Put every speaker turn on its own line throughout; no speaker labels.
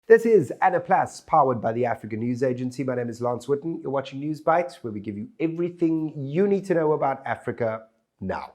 This is ANAplus, powered by the African News Agency. My name is Lance Witten. You're watching Byte, where we give you everything you need to know about Africa now.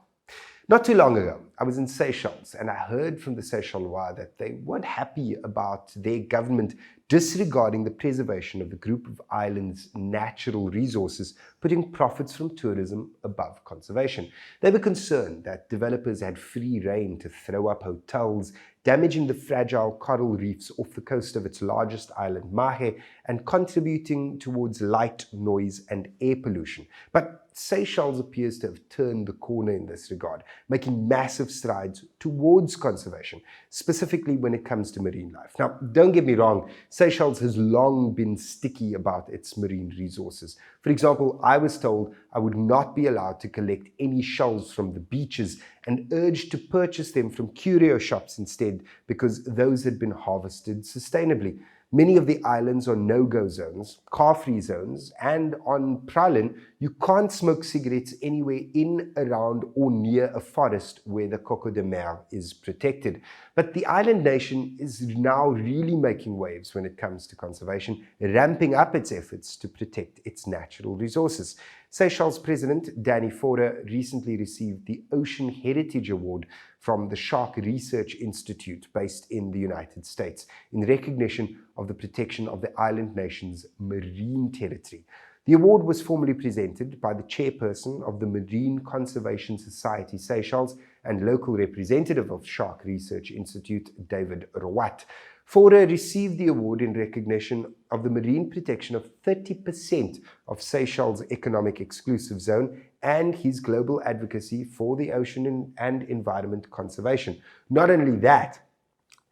Not too long ago, I was in Seychelles, and I heard from the Seychellois that they weren't happy about their government disregarding the preservation of the group of islands' natural resources, putting profits from tourism above conservation. They were concerned that developers had free rein to throw up hotels, damaging the fragile coral reefs off the coast of its largest island, Mahé, and contributing towards light, noise, and air pollution. But Seychelles appears to have turned the corner in this regard, making massive strides towards conservation, specifically when it comes to marine life. Now, don't get me wrong, Seychelles has long been sticky about its marine resources. For example, I was told I would not be allowed to collect any shells from the beaches and urged to purchase them from curio shops instead because those had been harvested sustainably. Many of the islands are no-go zones, car-free zones, and on Pralin, you can't smoke cigarettes anywhere in, around, or near a forest where the coco de mer is protected. But the island nation is now really making waves when it comes to conservation, ramping up its efforts to protect its natural resources. Seychelles President Danny Fora recently received the Ocean Heritage Award from the Shark Research Institute based in the United States in recognition of the protection of the island nation's marine territory. The award was formally presented by the chairperson of the Marine Conservation Society Seychelles and local representative of Shark Research Institute, David Rawat. Fora received the award in recognition of the marine protection of 30% of Seychelles' economic exclusive zone and his global advocacy for the ocean and environment conservation. Not only that,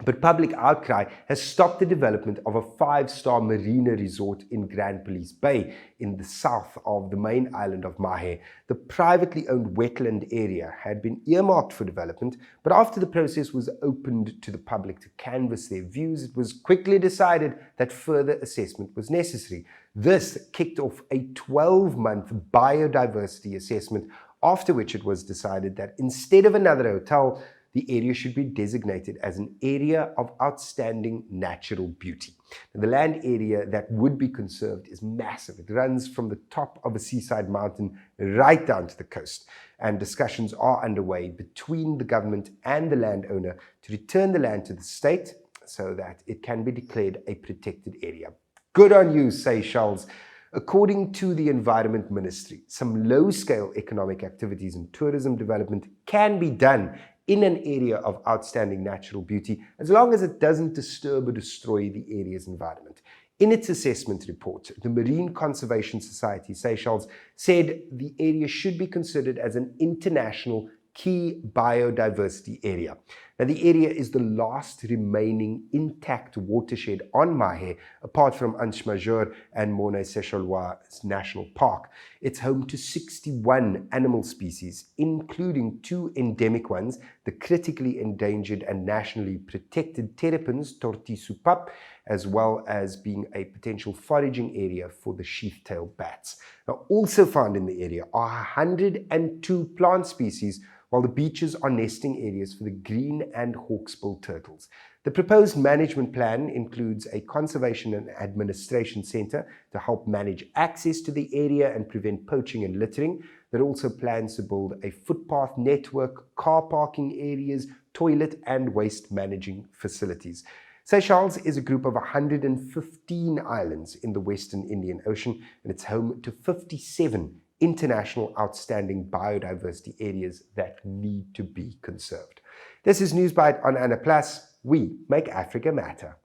but public outcry has stopped the development of a 5-star marina resort in Grand Police Bay in the south of the main island of Mahé. The privately owned wetland area had been earmarked for development, but after the process was opened to the public to canvass their views, it was quickly decided that further assessment was necessary. This kicked off a 12-month biodiversity assessment, after which it was decided that instead of another hotel, the area should be designated as an area of outstanding natural beauty. Now, the land area that would be conserved is massive. It runs from the top of a seaside mountain right down to the coast. And discussions are underway between the government and the landowner to return the land to the state so that it can be declared a protected area. Good on you, Seychelles. According to the Environment Ministry, some low-scale economic activities and tourism development can be done in an area of outstanding natural beauty, as long as it doesn't disturb or destroy the area's environment. In its assessment report, the Marine Conservation Society Seychelles said the area should be considered as an international key biodiversity area. Now, the area is the last remaining intact watershed on Mahé, apart from Anse Majeur and Morne Seychellois National Park. It's home to 61 animal species, including 2 endemic ones, the critically endangered and nationally protected terrapins, tortue soupape, as well as being a potential foraging area for the sheath-tailed bats. Now, also found in the area are 102 plant species, while the beaches are nesting areas for the green and hawksbill turtles. The proposed management plan includes a conservation and administration center to help manage access to the area and prevent poaching and littering. That also plans to build a footpath network, car parking areas, toilet and waste managing facilities. Seychelles is a group of 115 islands in the Western Indian Ocean, and it's home to 57 international outstanding biodiversity areas that need to be conserved. This is Byte on ANAplus. We make Africa matter.